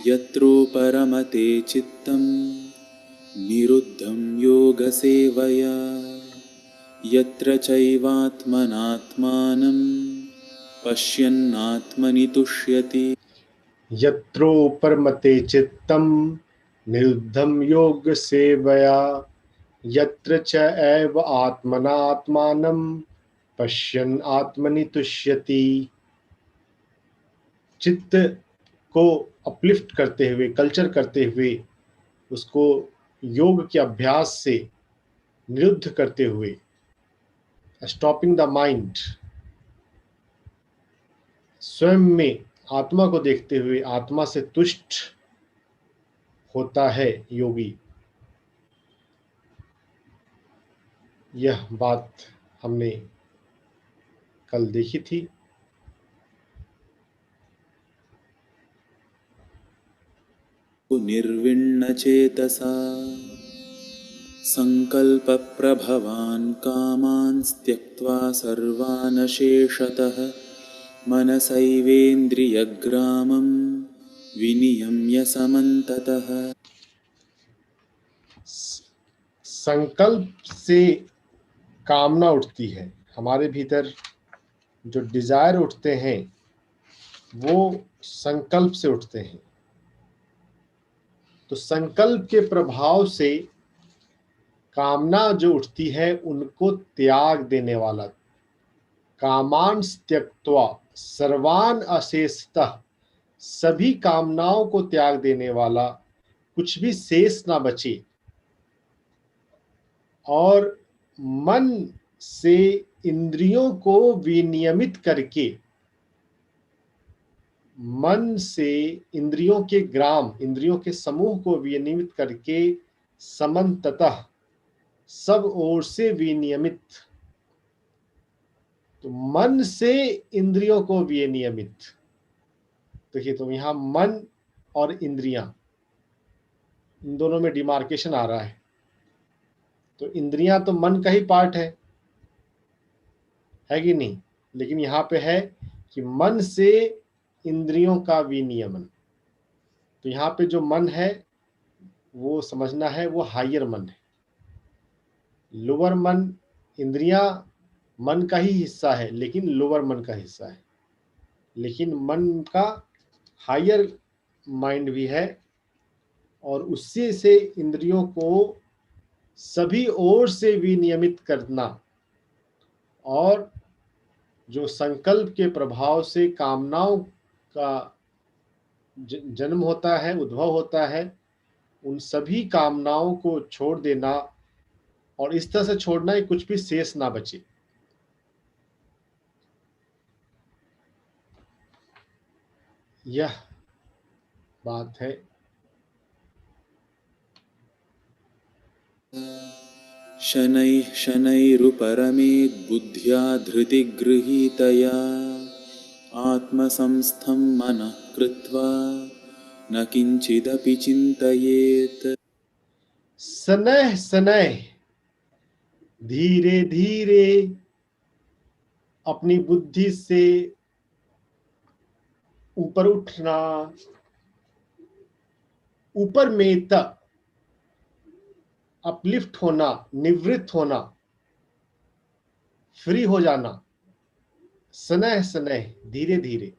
यत्रो परमते चित्तं निरुद्धं योगसेवया यत्र चैवात्मनात्मानं पश्यन्नात्मनि तुष्यति। यत्रो परमते चित्तं निरुद्धं योग सेवया यत्र च एव आत्मनात्मानं पश्यन् आत्मनि तुष्यति। चित्त को अपलिफ्ट करते हुए, कल्चर करते हुए, उसको योग के अभ्यास से निरुद्ध करते हुए, स्टॉपिंग द माइंड, स्वयं में आत्मा को देखते हुए आत्मा से तुष्ट होता है योगी। यह बात हमने कल देखी थी। निर्विण्णचेतसा संकल्पप्रभवान् कामान् त्यक्त्वा सर्वान् शेषतः मनसैवेन्द्रियग्रामं विनियम्य समन्ततः। संकल्प से कामना उठती है, हमारे भीतर जो डिजायर उठते हैं वो संकल्प से उठते हैं। तो संकल्प के प्रभाव से कामना जो उठती है उनको त्याग देने वाला, कामान् त्यक्त्वा सर्वान् अशेषतः, सभी कामनाओं को त्याग देने वाला, कुछ भी शेष ना बचे, और मन से इंद्रियों को विनियमित करके, मन से इंद्रियों के ग्राम, इंद्रियों के समूह को विनियमित करके समन्ततः, सब ओर से विनियमित। तो मन से इंद्रियों को विनियमित, देखिए तो यहां मन और इंद्रियां, इन दोनों में डिमार्केशन आ रहा है। तो इंद्रियां तो मन का ही पार्ट है कि नहीं, लेकिन यहां पे है कि मन से इंद्रियों का विनियमन। तो यहां पे जो मन है वो समझना है वो हायर मन है। लोअर मन, इंद्रियां मन का ही हिस्सा है लेकिन लोअर मन का हिस्सा है, लेकिन मन का हायर माइंड भी है, और उससे से इंद्रियों को सभी ओर से विनियमित करना, और जो संकल्प के प्रभाव से कामनाओं का जन्म होता है, उद्भव होता है, उन सभी कामनाओं को छोड़ देना, और इस तरह से छोड़ना कि कुछ भी शेष ना बचे। यह बात है। शनैः शनैरुपरमेद्बुद्ध्या धृतिगृहीतया आत्मसंस्थं मनः कृत्वा न किंचिदपि चिंतयेत्। शनैः शनैः, धीरे धीरे अपनी बुद्धि से ऊपर उठना, ऊपर में तक अपलिफ्ट होना, निवृत्त होना, फ्री हो जाना। शनैः शनैः, धीरे धीरे,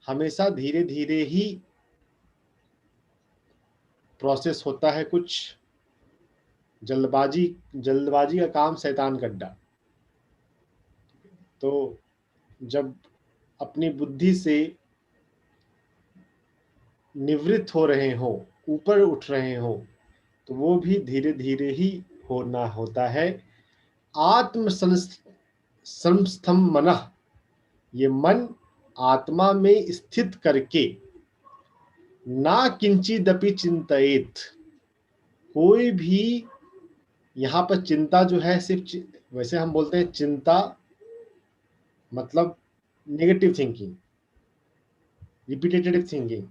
हमेशा धीरे धीरे ही प्रोसेस होता है। कुछ जल्दबाजी का काम शैतान का अड्डा। तो जब अपनी बुद्धि से निवृत्त हो रहे हो, ऊपर उठ रहे हो, तो वो भी धीरे धीरे ही होना होता है। आत्म संस्थम मनः, ये मन आत्मा में स्थित करके, ना किंचिदपि चिंतयेत, कोई भी, यहाँ पर चिंता जो है सिर्फ, वैसे हम बोलते हैं चिंता मतलब नेगेटिव थिंकिंग, रिपीटेटिव थिंकिंग।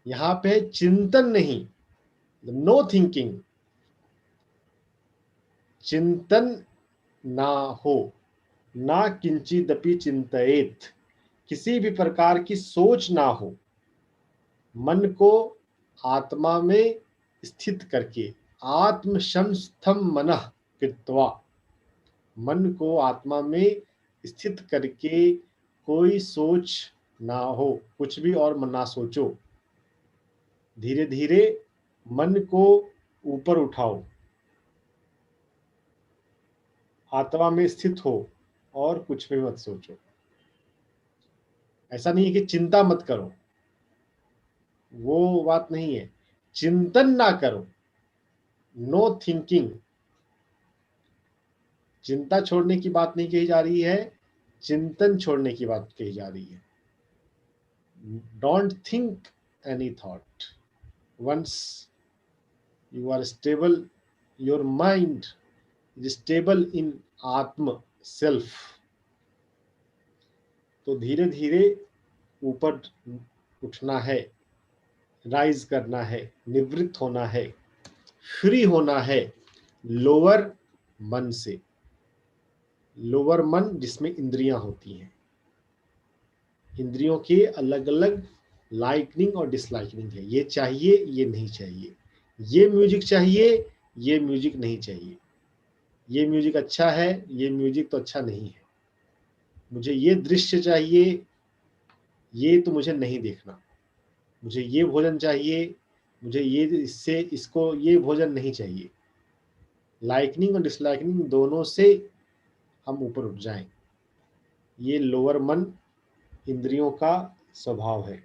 यहाँ पे चिंतन नहीं, नो थिंकिंग, चिंतन ना हो, ना किंचिदपि चिंतयेत, किसी भी प्रकार की सोच ना हो। मन को आत्मा में स्थित करके, आत्म संस्थम मनः कृत्वा, मन को आत्मा में स्थित करके कोई सोच ना हो, कुछ भी और ना सोचो। धीरे धीरे मन को ऊपर उठाओ, आत्मा में स्थित हो और कुछ भी मत सोचो। ऐसा नहीं है कि चिंता मत करो, वो बात नहीं है। चिंतन ना करो, नो थिंकिंग। चिंता छोड़ने की बात नहीं कही जा रही है, चिंतन छोड़ने की बात कही जा रही है। Don't think any thought. Once you are stable, your mind is stable in आत्म सेल्फ, तो धीरे धीरे ऊपर उठना है, राइज करना है, निवृत्त होना है, फ्री होना है लोअर मन से। लोअर मन जिसमें इंद्रियां होती हैं, इंद्रियों के अलग अलग लाइकनिंग और डिसलाइकनिंग है। ये चाहिए, ये नहीं चाहिए, ये म्यूजिक चाहिए, ये म्यूजिक नहीं चाहिए, ये म्यूजिक अच्छा है, ये म्यूजिक तो अच्छा नहीं है, मुझे ये दृश्य चाहिए, ये तो मुझे नहीं देखना, मुझे ये भोजन चाहिए, मुझे ये इससे इसको ये भोजन नहीं चाहिए। लाइकनिंग और डिसलाइकनिंग दोनों से हम ऊपर उठ जाएं। ये लोअर मन इंद्रियों का स्वभाव है,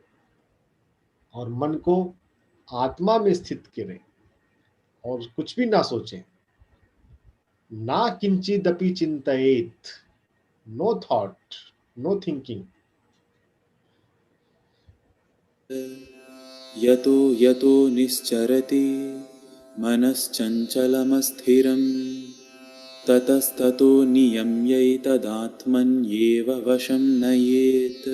और मन को आत्मा में स्थित करें और कुछ भी ना सोचें। ना किंचिदपि चिंतयेत, नो थॉट, नो थिंकिंग। यतो यतो निश्चरति मनश्चञ्चलमस्थिरं ततस्ततो नियम्यैतदात्मन्येव वशं नयेत्।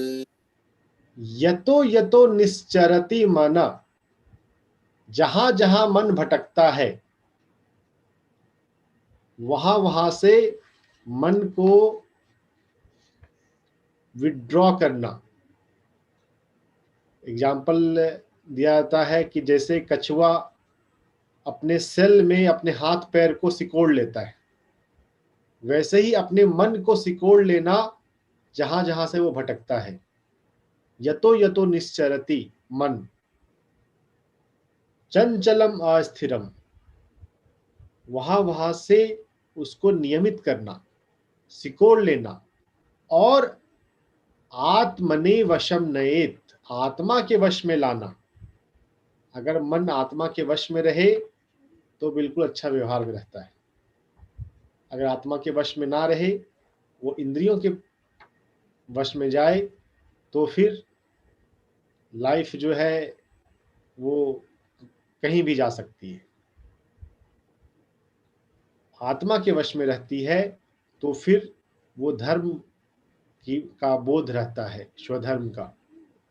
यतो यतो निश्चरति मन, जहां जहां मन भटकता है वहां वहां से मन को विड्रॉ करना। एग्जाम्पल दिया जाता है कि जैसे कछुआ अपने सेल में अपने हाथ पैर को सिकोड़ लेता है, वैसे ही अपने मन को सिकोड़ लेना जहां जहां से वो भटकता है। यतो यतो निश्चरति मन, चंचलम अस्थिरम, वहां वहां से उसको नियमित करना, सिकोड़ लेना, और आत्मने वशम नयेत, आत्मा के वश में लाना। अगर मन आत्मा के वश में रहे तो बिल्कुल अच्छा व्यवहार में रहता है। अगर आत्मा के वश में ना रहे, वो इंद्रियों के वश में जाए, तो फिर लाइफ जो है वो कहीं भी जा सकती है। आत्मा के वश में रहती है तो फिर वो धर्म की का बोध रहता है, स्वधर्म का,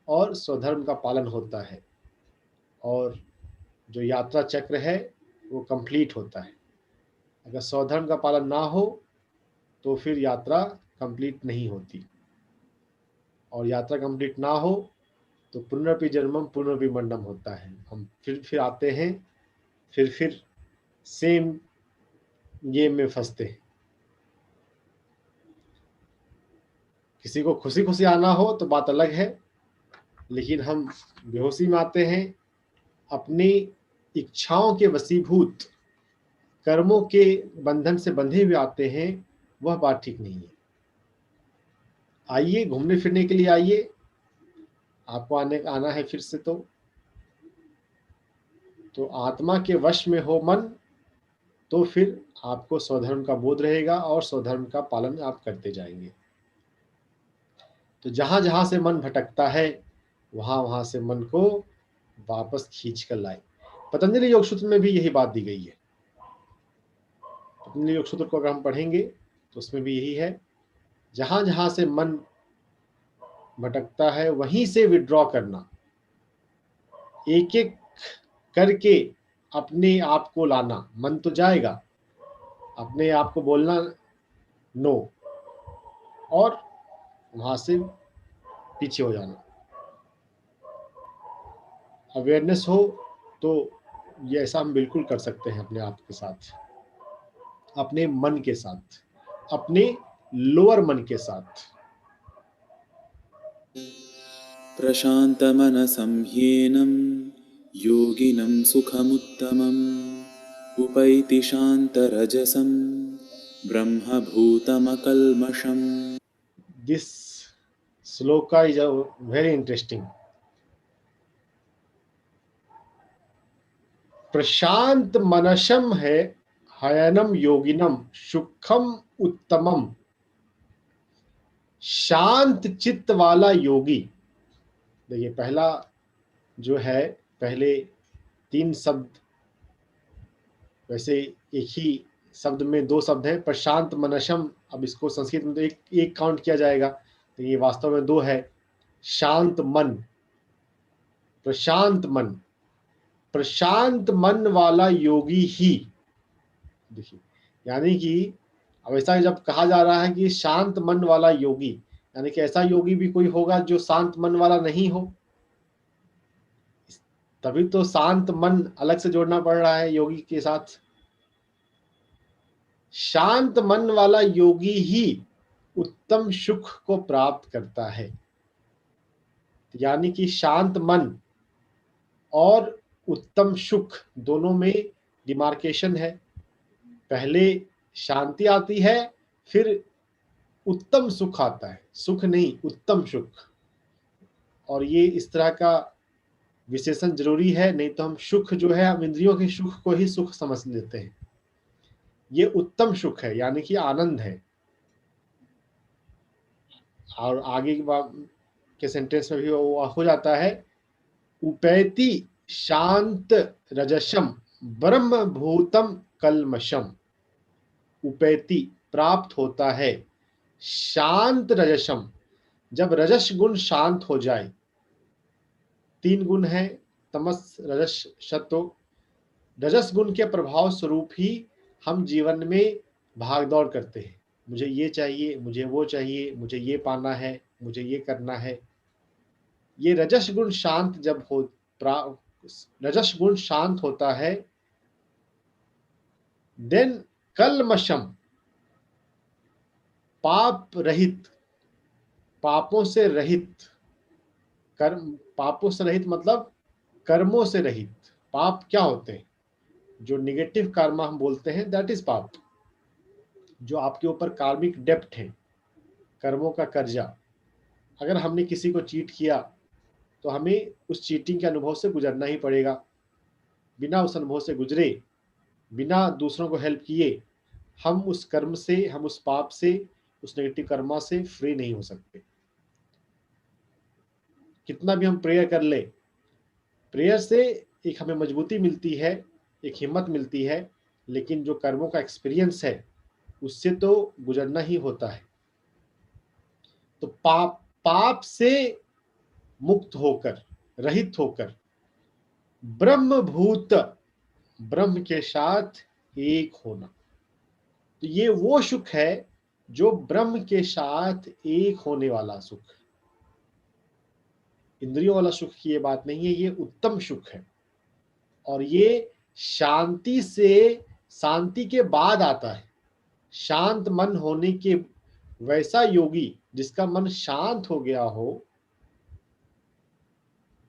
और स्वधर्म का पालन होता है, और जो यात्रा चक्र है वो कंप्लीट होता है। अगर स्वधर्म का पालन ना हो तो फिर यात्रा कंप्लीट नहीं होती, और यात्रा कंप्लीट ना हो तो पुनरपि जन्मम पुनरपि मरणम होता है। हम फिर आते हैं, फिर सेम गेम में फंसते हैं। किसी को खुशी खुशी आना हो तो बात अलग है, लेकिन हम बेहोशी में आते हैं, अपनी इच्छाओं के वशीभूत कर्मों के बंधन से बंधे हुए आते हैं, वह बात ठीक नहीं है। आइए, घूमने फिरने के लिए आइए, आपको आना है फिर से, तो आत्मा के वश में हो मन, तो फिर आपको स्वधर्म का बोध रहेगा और स्वधर्म का पालन आप करते जाएंगे। तो जहां जहां से मन भटकता है वहां वहां से मन को वापस खींच कर लाए। पतंजलि योग सूत्र में भी यही बात दी गई है। पतंजलि योग सूत्र को अगर हम पढ़ेंगे तो उसमें भी यही है, जहां जहां से मन भटकता है वहीं से विड्रॉ करना, एक एक करके अपने आप को लाना। मन तो जाएगा, अपने आप को बोलना नो, और वहां से पीछे हो जाना। अवेयरनेस हो तो ये ऐसा हम बिल्कुल कर सकते हैं अपने आप के साथ, अपने मन के साथ, अपने लोअर मन के साथ। प्रशान्तमनसं ह्येनं योगिनं सुखमुत्तमम् उपैति शान्तरजसं ब्रह्मभूतमकल्मषम्। This shloka is a very interesting. प्रशांत मनसम है हयनम योगिनम सुखम उत्तमम। शांत चित्त वाला योगी, देखिए पहला जो है, पहले 3 शब्द, वैसे एक ही शब्द में 2 शब्द है, प्रशांत मनसम। अब इसको संस्कृत में तो एक काउंट किया जाएगा, तो ये वास्तव में 2 है। शांत मन, प्रशांत मन, प्रशांत मन वाला योगी ही, देखिए यानी कि अब ऐसा जब कहा जा रहा है कि शांत मन वाला योगी, यानी कि ऐसा योगी भी कोई होगा जो शांत मन वाला नहीं हो, तभी तो शांत मन अलग से जोड़ना पड़ रहा है योगी के साथ। शांत मन वाला योगी ही उत्तम सुख को प्राप्त करता है। यानी कि शांत मन और उत्तम सुख दोनों में डिमार्केशन है। पहले शांति आती है, फिर उत्तम सुख आता है, सुख नहीं उत्तम सुख। और ये इस तरह का विशेषण जरूरी है, नहीं तो हम सुख जो है, हम इंद्रियों के सुख को ही सुख समझ लेते हैं। ये उत्तम सुख है, यानी कि आनंद है। और आगे के सेंटेंस में भी वो हो जाता है, उपैति शांत रजसम ब्रह्म भूतम कलमशम। उपैति प्राप्त होता है, शांत रजसम, जब रजस गुण शांत हो जाए। 3 गुण है, तमस रजस सत्व। रजस गुण के प्रभाव स्वरूप ही हम जीवन में भागदौड़ करते हैं, मुझे ये चाहिए, मुझे वो चाहिए, मुझे ये पाना है, मुझे ये करना है। ये रजस गुण शांत जब हो, रजस गुण शांत होता है, देन कलमशम, पाप रहित, पापों से रहित, कर्म, पापों से रहित मतलब कर्मों से रहित। पाप क्या होते हैं? जो निगेटिव कर्म हम बोलते हैं, दैट इज पाप। जो आपके ऊपर कार्मिक डेप्ट है, कर्मों का कर्जा। अगर हमने किसी को चीट किया तो हमें उस चीटिंग के अनुभव से गुजरना ही पड़ेगा। बिना उस अनुभव से गुजरे, बिना दूसरों को हेल्प किए, हम उस कर्म से, हम उस पाप से, उस नेगेटिव कर्मा से फ्री नहीं हो सकते। कितना भी हम प्रेयर कर ले, प्रेयर से एक हमें मजबूती मिलती है, एक हिम्मत मिलती है, लेकिन जो कर्मों का एक्सपीरियंस है उससे तो गुजरना ही होता है। तो पाप से मुक्त होकर, रहित होकर, ब्रह्मभूत, ब्रह्म के साथ एक होना, तो ये वो सुख है जो ब्रह्म के साथ एक होने वाला सुख। इंद्रियों वाला सुख की ये बात नहीं है, ये उत्तम सुख है। और ये शांति से, शांति के बाद आता है। शांत मन होने के, वैसा योगी जिसका मन शांत हो गया हो,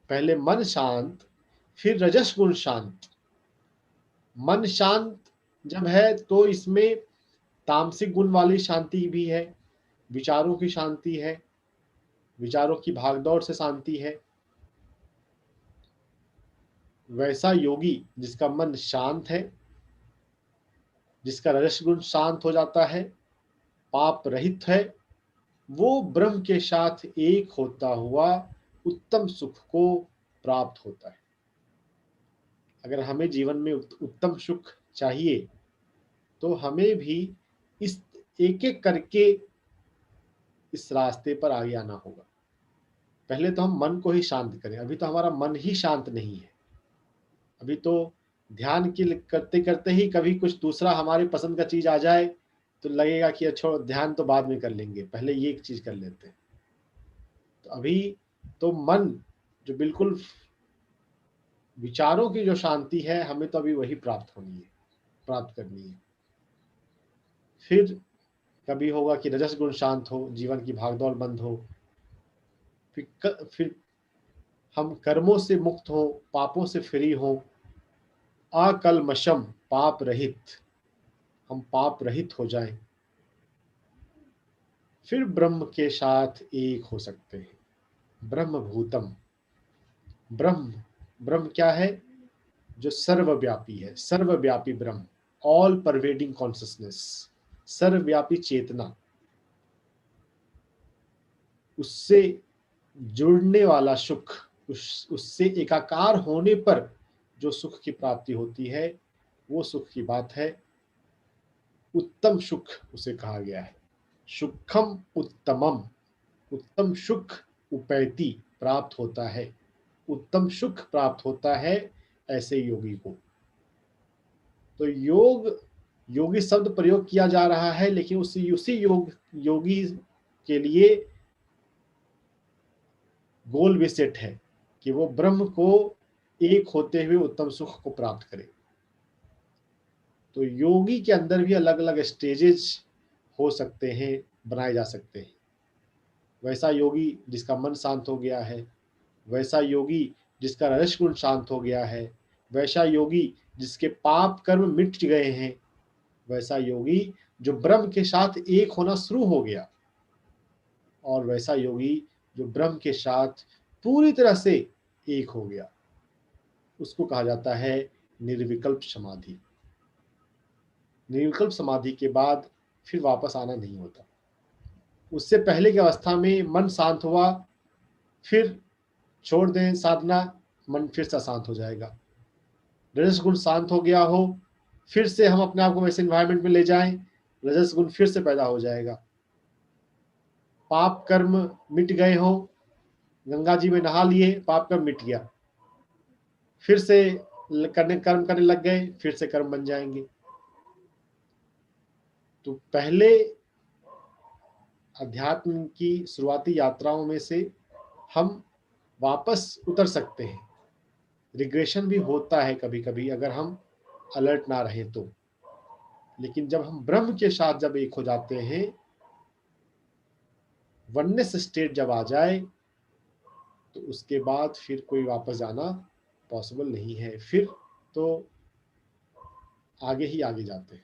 पहले मन शांत, फिर रजस गुण शांत। मन शांत जब है तो इसमें तामसिक गुण वाली शांति भी है, विचारों की शांति है, विचारों की भागदौड़ से शांति है। वैसा योगी जिसका मन शांत है, जिसका रजस गुण शांत हो जाता है, पाप रहित है, वो ब्रह्म के साथ एक होता हुआ उत्तम सुख को प्राप्त होता है। अगर हमें जीवन में उत्तम सुख चाहिए तो हमें भी इस एक एक करके इस रास्ते पर आगे आना होगा। पहले तो हम मन को ही शांत करें। अभी तो हमारा मन ही शांत नहीं है। अभी तो ध्यान के करते करते ही कभी कुछ दूसरा हमारी पसंद का चीज आ जाए तो लगेगा कि अच्छा ध्यान तो बाद में कर लेंगे, पहले ये एक चीज कर लेते हैं। तो अभी तो मन जो बिल्कुल विचारों की जो शांति है हमें तो अभी वही प्राप्त करनी है। फिर कभी होगा कि रजस गुण शांत हो, जीवन की भागदौड़ बंद हो, फिर हम कर्मों से मुक्त हो, पापों से फ्री हो, अकल्मषम पाप रहित, हम पाप रहित हो जाएं, फिर ब्रह्म के साथ एक हो सकते हैं। ब्रह्म भूतम, ब्रह्म, ब्रह्म क्या है? जो सर्वव्यापी है, सर्वव्यापी ब्रह्म, ऑल परवेडिंग कॉन्शियसनेस, सर्वव्यापी चेतना, उससे जुड़ने वाला सुख, उससे एकाकार होने पर जो सुख की प्राप्ति होती है, वो सुख की बात है। उत्तम सुख उसे कहा गया है। सुखम उत्तमम, उत्तम सुख उपैति, प्राप्त होता है, उत्तम सुख प्राप्त होता है ऐसे योगी को। तो योगी शब्द प्रयोग किया जा रहा है, लेकिन उसी योगी के लिए गोल भी सेट है कि वो ब्रह्म को एक होते हुए उत्तम सुख को प्राप्त करे। तो योगी के अंदर भी अलग अलग स्टेजेस हो सकते हैं, बनाए जा सकते हैं। वैसा योगी जिसका मन शांत हो गया है, वैसा योगी जिसका रजस गुण शांत हो गया है, वैसा योगी जिसके पाप कर्म मिट गए हैं, वैसा योगी जो ब्रह्म के साथ एक होना शुरू हो गया, और वैसा योगी जो ब्रह्म के साथ पूरी तरह से एक हो गया, उसको कहा जाता है निर्विकल्प समाधि। निर्विकल्प समाधि के बाद फिर वापस आना नहीं होता। उससे पहले की अवस्था में मन शांत हुआ, फिर छोड़ दें साधना, मन फिर से शांत हो जाएगा। रजस गुण शांत हो गया हो, फिर से हम अपने आप को वैसे एनवायरनमेंट में ले जाएं, रजस गुण फिर से पैदा हो जाएगा। पाप कर्म मिट गए हो, गंगा जी में नहा लिए, पाप कर्म मिट गया, फिर से कर्म करने लग गए, फिर से कर्म बन जाएंगे। तो पहले अध्यात्म की शुरुआती यात्राओं में से हम वापस उतर सकते हैं। रिग्रेशन भी होता है कभी कभी अगर हम अलर्ट ना रहे तो, लेकिन जब हम ब्रह्म के साथ जब एक हो जाते हैं, वननेस स्टेट जब आ जाए, तो उसके बाद फिर कोई वापस जाना पॉसिबल नहीं है। फिर तो आगे ही आगे जाते हैं।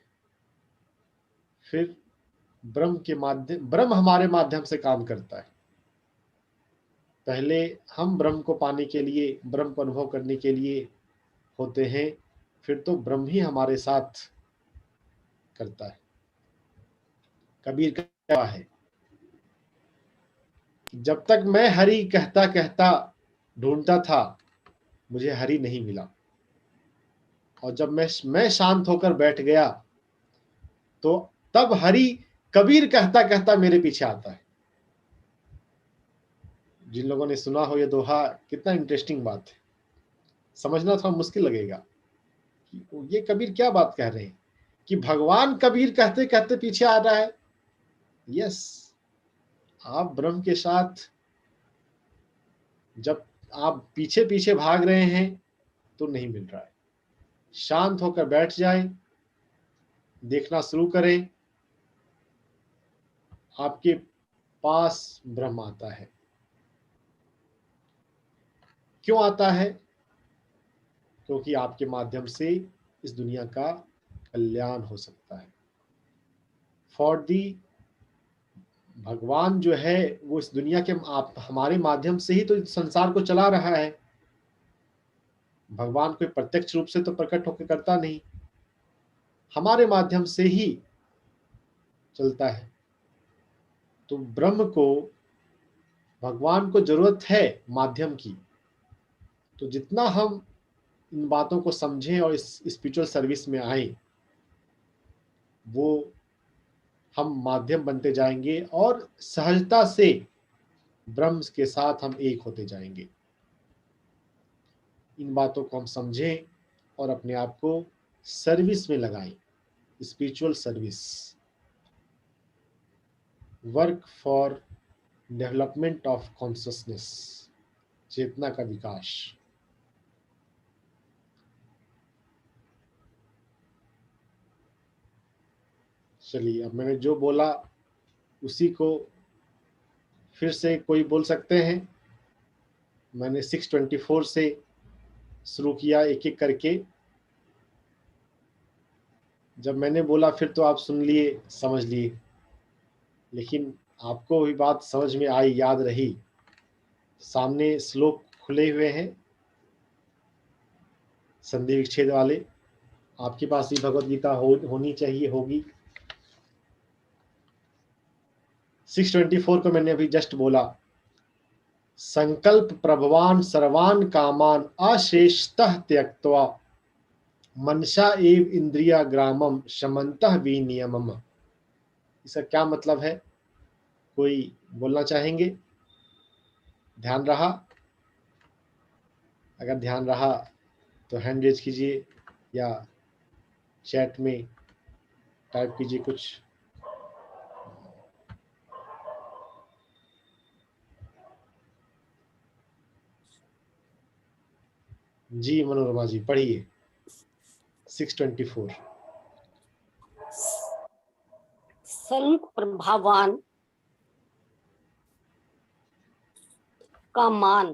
फिर ब्रह्म हमारे माध्यम से काम करता है। पहले हम ब्रह्म को पाने के लिए, ब्रह्म को अनुभव करने के लिए होते हैं, फिर तो ब्रह्म ही हमारे साथ करता है। कबीर कहता है कि जब तक मैं हरि कहता कहता ढूंढता था, मुझे हरि नहीं मिला, और जब मैं शांत होकर बैठ गया, तो तब हरि कबीर कहता कहता मेरे पीछे आता है। जिन लोगों ने सुना हो ये दोहा, कितना इंटरेस्टिंग बात है। समझना थोड़ा मुश्किल लगेगा कि ये कबीर क्या बात कह रहे हैं, कि भगवान कबीर कहते कहते पीछे आ रहा है। यस, आप ब्रह्म के साथ जब आप पीछे पीछे भाग रहे हैं तो नहीं मिल रहा है। शांत होकर बैठ जाएं, देखना शुरू करें, आपके पास ब्रह्म आता है। क्यों आता है? क्योंकि आपके माध्यम से इस दुनिया का कल्याण हो सकता है। फॉर दी, भगवान जो है वो इस दुनिया के आप हमारे माध्यम से ही तो संसार को चला रहा है। भगवान कोई प्रत्यक्ष रूप से तो प्रकट होकर करता नहीं, हमारे माध्यम से ही चलता है। तो ब्रह्म को, भगवान को जरूरत है माध्यम की। तो जितना हम इन बातों को समझें और इस स्पिरिचुअल सर्विस में आए, वो हम माध्यम बनते जाएंगे और सहजता से ब्रह्म के साथ हम एक होते जाएंगे। इन बातों को हम समझें और अपने आप को सर्विस में लगाएं। Spiritual service, work for development of consciousness, चेतना का विकास। चलिए, अब मैंने जो बोला उसी को फिर से कोई बोल सकते हैं। मैंने 624 से शुरू किया एक एक करके। जब मैंने बोला फिर तो आप सुन लिए, समझ लिए, लेकिन आपको भी बात समझ में आई, याद रही। सामने श्लोक खुले हुए हैं संधि विच्छेद वाले। आपके पास ही भगवत गीता होनी चाहिए, होगी। 624 को मैंने अभी जस्ट बोला। संकल्प प्रभवान सर्वान कामान अशेषतः त्यक्त्वा मनसा एव इंद्रिया ग्रामम शमंतः विनियमम। इसका क्या मतलब है, कोई बोलना चाहेंगे? ध्यान रहा? अगर ध्यान रहा तो हैंड रेज कीजिए या चैट में टाइप कीजिए कुछ। जी मनोरमा जी, पढ़िए 624। संक प्रभावान का मान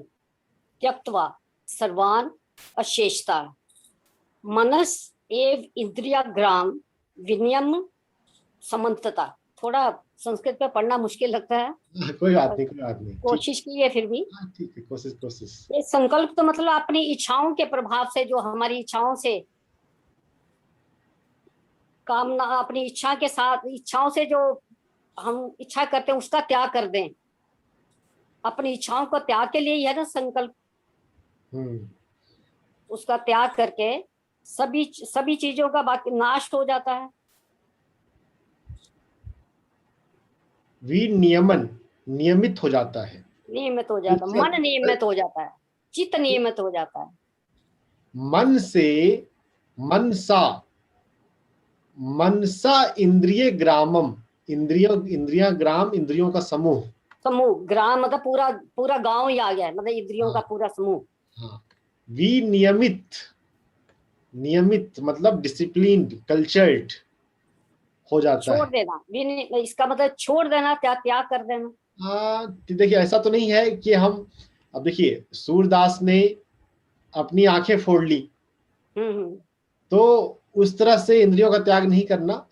त्यक्त्वा सर्वान अशेषता मनस एव इंद्रिया ग्राम विनियम समन्तता। थोड़ा संस्कृत में पढ़ना मुश्किल लगता है, कोई बात नहीं, कोई बात नहीं, कोशिश की है फिर भी। ठीक है, कोशिश। ये संकल्प तो मतलब अपनी इच्छाओं के प्रभाव से, जो हमारी इच्छाओं से कामना, अपनी इच्छा के साथ, इच्छाओं से जो हम इच्छा करते हैं उसका त्याग कर दें। अपनी इच्छाओं को त्याग के लिए यह ना संकल्प, उसका त्याग करके सभी चीजों का बाकी नाश हो जाता है। विनियमन, नियमित हो जाता है, नियमित हो जाता है, मन नियमित हो जाता है, चित्त नियमित हो जाता है। मन से मनसा इंद्रिय ग्रामम, इंद्रिया ग्राम, इंद्रियों का समूह। ग्राम मतलब पूरा गांव ही आ गया है, मतलब इंद्रियों का पूरा समूह। हाँ, नियमित मतलब डिसिप्लिन्ड, कल्चर्ड हो जाता छोड़ है। देना, इसका मतलब छोड़ देना, त्याग कर देना। हाँ, देखिए ऐसा तो नहीं है कि हम, अब देखिए सूरदास ने अपनी आंखें फोड़ ली, तो उस तरह से इंद्रियों का त्याग नहीं करना,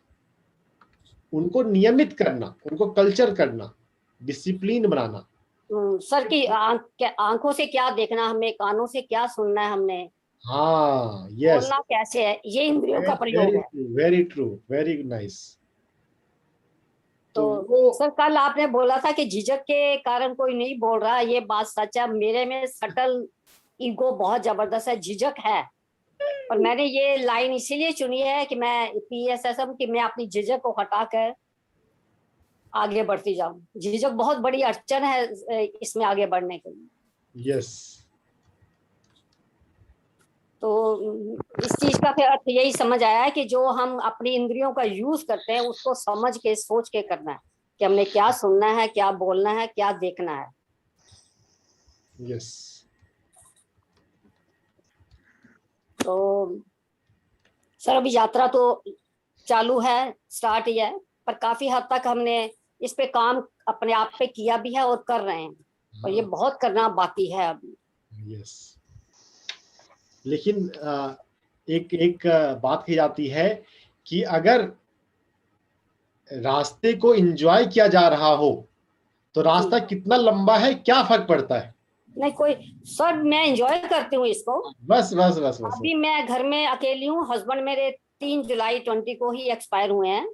उनको नियमित करना, उनको कल्चर करना, डिसिप्लिन बनाना। सर की आंखों से क्या देखना हमें, कानों से क्या सुनना है हमने, हाँ, यस, बोलना कैसे है, ये इंद्रियों का प्रयोग है। Very true, very nice. तो सर कल आपने बोला था कि झिझक के कारण कोई नहीं बोल रहा, ये बात सच है। मेरे में सटल ईगो बहुत जबरदस्त है, झिझक है। और मैंने ये लाइन इसीलिए चुनी है कि मैं PSSM, कि मैं अपनी झिझक को हटाकर आगे बढ़ती जाऊं। झिझक बहुत बड़ी अड़चन है इसमें आगे बढ़ने के लिए। यस। तो इस चीज का फिर अर्थ यही समझ आया है कि जो हम अपनी इंद्रियों का यूज करते हैं उसको समझ के, सोच के करना है कि हमने क्या सुनना है, क्या बोलना है, क्या देखना है। यस। तो सर अभी यात्रा तो चालू है, स्टार्ट ही है, पर काफी हद तक हमने इस पे काम अपने आप पे किया भी है और कर रहे हैं, और ये बहुत करना बाकी है अभी। यस। लेकिन एक बात कही जाती है कि अगर रास्ते को एंजॉय किया जा रहा हो तो रास्ता कितना लंबा है क्या फर्क पड़ता है? नहीं कोई सर, मैं एंजॉय करती हूँ इसको। बस। अभी मैं घर में अकेली हूँ, हस्बैंड मेरे 3 जुलाई 20 को ही एक्सपायर हुए हैं।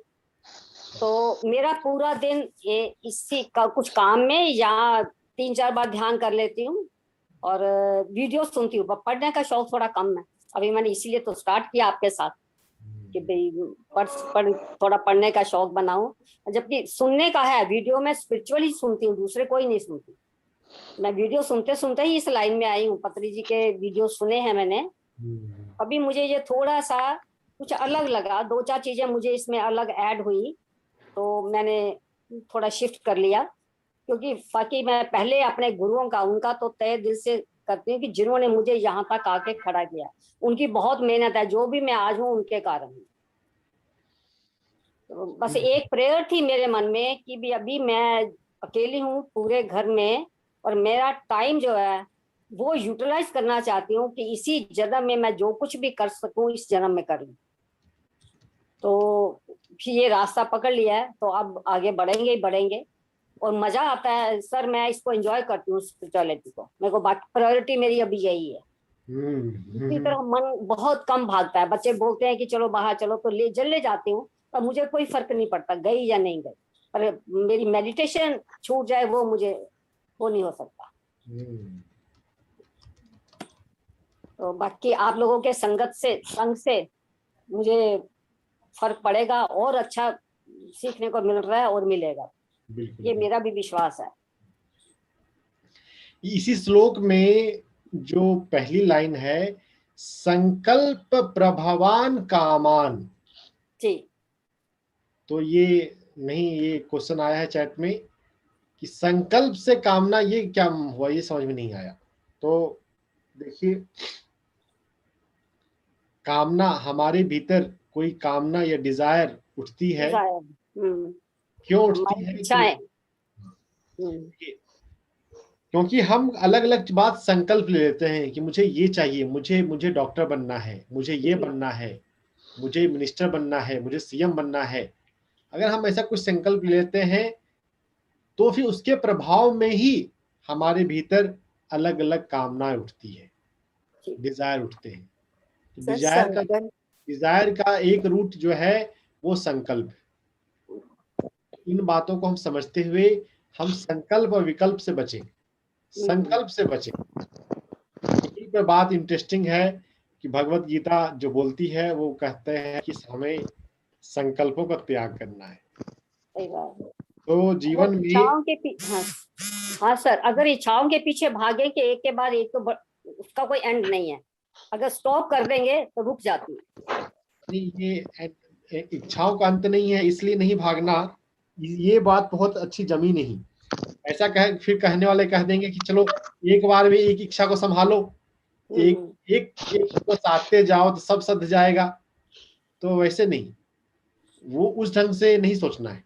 तो मेरा पूरा दिन ये इसी का कुछ काम में, या 3-4 बार ध्यान कर लेती हूँ और वीडियो सुनती हूँ। पढ़ने का शौक थोड़ा कम है, अभी मैंने इसीलिए तो स्टार्ट किया आपके साथ कि भाई थोड़ा पढ़ने का शौक बनाऊं। जबकि सुनने का है, वीडियो में स्पिरिचुअली सुनती हूँ, दूसरे कोई नहीं सुनती। मैं वीडियो सुनते सुनते ही इस लाइन में आई हूँ, पत्री जी के वीडियो सुने हैं मैंने। अभी मुझे ये थोड़ा सा कुछ अलग लगा, 2-4 चीजें मुझे इसमें अलग ऐड हुई, तो मैंने थोड़ा शिफ्ट कर लिया। क्योंकि बाकी मैं पहले अपने गुरुओं का, उनका तो तहे दिल से करती हूँ कि जिन्होंने मुझे यहाँ तक आके खड़ा किया, उनकी बहुत मेहनत है, जो भी मैं आज हूँ उनके कारण। तो बस एक प्रेयर थी मेरे मन में कि भी अभी मैं अकेली हूँ पूरे घर में, और मेरा टाइम जो है वो यूटिलाइज करना चाहती हूँ कि इसी जन्म में मैं जो कुछ भी कर सकूं इस जन्म में कर लूं। तो फिर ये रास्ता पकड़ लिया है, तो अब आगे बढ़ेंगे ही बढ़ेंगे, और मजा आता है सर। मैं इसको एंजॉय करती हूँ स्पिरिचुअलिटी को, मेरे को बाकी प्रायोरिटी मेरी अभी यही है। इसी तरह मन बहुत कम भागता है। बच्चे बोलते हैं कि चलो बाहर चलो, तो ले जाती हूँ, पर मुझे कोई फर्क नहीं पड़ता गई या नहीं गई, पर मेरी मेडिटेशन छूट जाए वो नहीं हो सकता। तो बाकी आप लोगों के संग से मुझे फर्क पड़ेगा, और अच्छा सीखने को मिल रहा है और मिलेगा, ये मेरा भी विश्वास है। इसी श्लोक में जो पहली लाइन है, संकल्प प्रभवान कामान, जी तो ये क्वेश्चन आया है चैट में कि संकल्प से कामना ये क्या हुआ, ये समझ में नहीं आया। तो देखिए, कामना, हमारे भीतर कोई कामना या डिजायर उठती है, क्यों उठती है? इच्छाएं। क्योंकि हम अलग अलग बात संकल्प ले लेते हैं कि मुझे ये चाहिए, मुझे डॉक्टर बनना है, मुझे ये बनना है, मुझे मिनिस्टर बनना है, मुझे सीएम बनना है। अगर हम ऐसा कुछ संकल्प ले लेते हैं तो फिर उसके प्रभाव में ही हमारे भीतर अलग अलग कामनाएं उठती है, डिजायर उठते हैं। तो डिजायर का एक रूट जो है वो संकल्प है। इन बातों को हम समझते हुए हम संकल्प और विकल्प से बचें, संकल्प से बचें। यही पर बात इंटरेस्टिंग है कि भगवत गीता जो बोलती है वो कहते हैं कि हमें संकल्पों का त्याग करना है। तो जीवन में हाँ सर, अगर इच्छाओं के पीछे भागे कि एक के बाद एक, तो उसका कोई एंड नहीं है। अगर स्टॉप कर देंगे तो रुक जाती है। ये इच्छाओं का अंत नहीं है, इसलिए नहीं भागना, ये बात बहुत अच्छी जमी नहीं। ऐसा फिर कहने वाले कह देंगे कि चलो एक बार में एक इच्छा को संभालो, एक को साधते जाओ तो सब सध जाएगा। तो वैसे नहीं, वो उस ढंग से नहीं सोचना है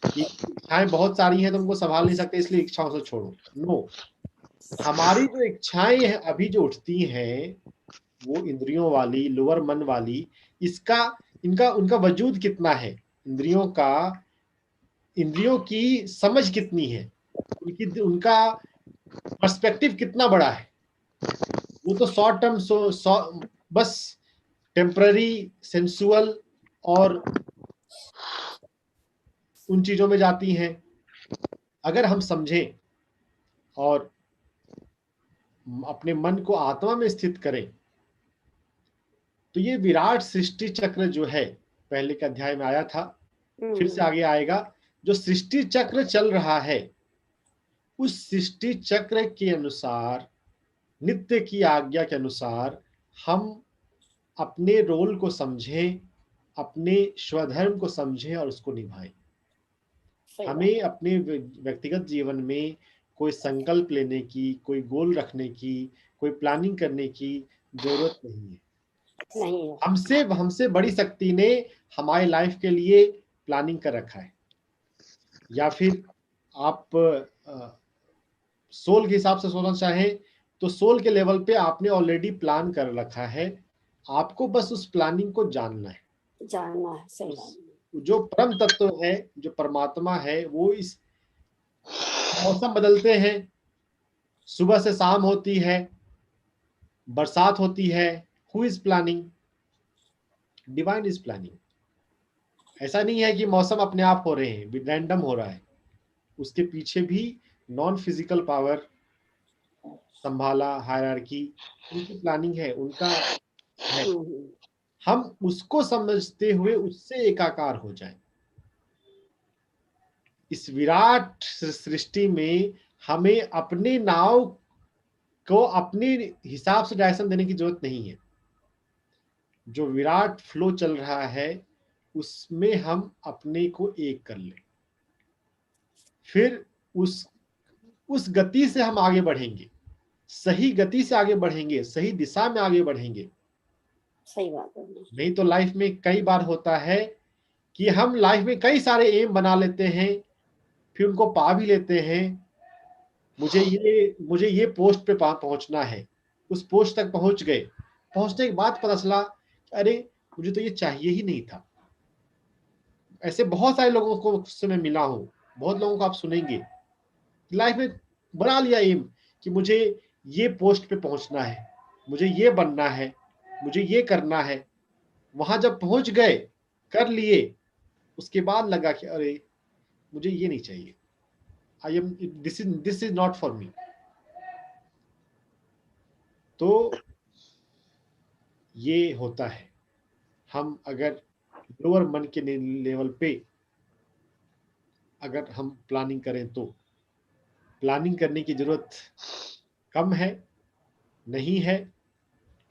कि इच्छाएं बहुत सारी हैं, तुम उनको संभाल नहीं सकते इसलिए इच्छाओं से छोड़ो। नो, हमारी जो इच्छाएं हैं अभी जो उठती हैं वो इंद्रियों वाली, लोअर मन वाली, उनका वजूद कितना है, इंद्रियों की समझ कितनी है, उनका पर्सपेक्टिव कितना बड़ा है। वो तो शॉर्ट टर्म बस टेम्पररी, सेंसुअल और उन चीजों में जाती हैं। अगर हम समझें और अपने मन को आत्मा में स्थित करें तो ये विराट सृष्टि चक्र जो है, पहले के अध्याय में आया था, फिर से आगे आएगा, जो सृष्टि चक्र चल रहा है उस सृष्टि चक्र के अनुसार, नित्य की आज्ञा के अनुसार हम अपने रोल को समझें, अपने स्वधर्म को समझें और उसको निभाएं। हमें अपने व्यक्तिगत जीवन में कोई संकल्प लेने की, कोई गोल रखने की, कोई प्लानिंग करने की जरूरत नहीं है। हमसे बड़ी शक्ति ने हमारी लाइफ के लिए प्लानिंग कर रखा है। या फिर आप सोल के हिसाब से सोचना चाहें तो सोल के लेवल पे आपने ऑलरेडी प्लान कर रखा है, आपको बस उस प्लानिंग को जानना है। सही। जो परम तत्व है, जो परमात्मा है, वो इस मौसम बदलते हैं, सुबह से शाम होती है, बरसात होती है, who is planning? Divine is planning. ऐसा नहीं है कि मौसम अपने आप हो रहे हैं, रैंडम हो रहा है, उसके पीछे भी नॉन फिजिकल पावर संभाला, हायरार्की, उनकी प्लानिंग है, उनका है। हम उसको समझते हुए उससे एकाकार हो जाएं। इस विराट सृष्टि में हमें अपने नाव को अपने हिसाब से डायरेक्शन देने की जरूरत नहीं है। जो विराट फ्लो चल रहा है उसमें हम अपने को एक कर लें, फिर उस गति से हम आगे बढ़ेंगे, सही गति से आगे बढ़ेंगे, सही दिशा में आगे बढ़ेंगे। सही बात है। नहीं तो लाइफ में कई बार होता है कि हम लाइफ में कई सारे एम बना लेते हैं, फिर उनको पा भी लेते हैं। मुझे ये पोस्ट पे पहुंचना है, उस पोस्ट तक पहुंच गए, पहुंचने के बाद पता चला अरे मुझे तो ये चाहिए ही नहीं था। ऐसे बहुत सारे लोगों को से मैं मिला हूं, बहुत लोगों को आप सुनेंगे लाइफ में बना लिया एम कि मुझे ये पोस्ट पे पहुंचना है, मुझे ये बनना है, मुझे ये करना है। वहां जब पहुंच गए, कर लिए, उसके बाद लगा कि अरे मुझे ये नहीं चाहिए, I am this is not for me. तो ये होता है, हम अगर लोअर मन के लेवल पे अगर हम प्लानिंग करें तो प्लानिंग करने की जरूरत कम है, नहीं है,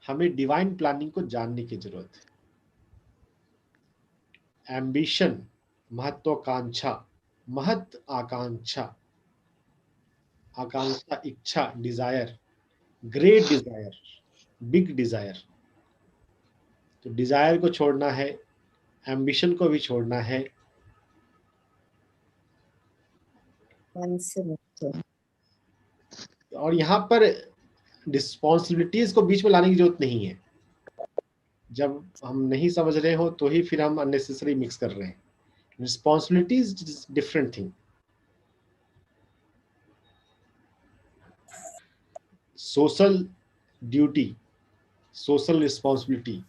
हमें डिवाइन प्लानिंग को जानने की जरूरत है। एम्बिशन, महत्वाकांक्षा, आकांक्षा, इच्छा, desire, great desire, big desire. तो डिजायर को छोड़ना है, एम्बिशन को भी छोड़ना है। मन से मुक्त हो। और यहाँ पर रिस्पॉन्सिबिलिटीज को बीच में लाने की जरूरत नहीं है। जब हम नहीं समझ रहे हो तो ही फिर हम अननेसेसरी मिक्स कर रहे हैं। Responsibilities is different thing. Social duty, social responsibility,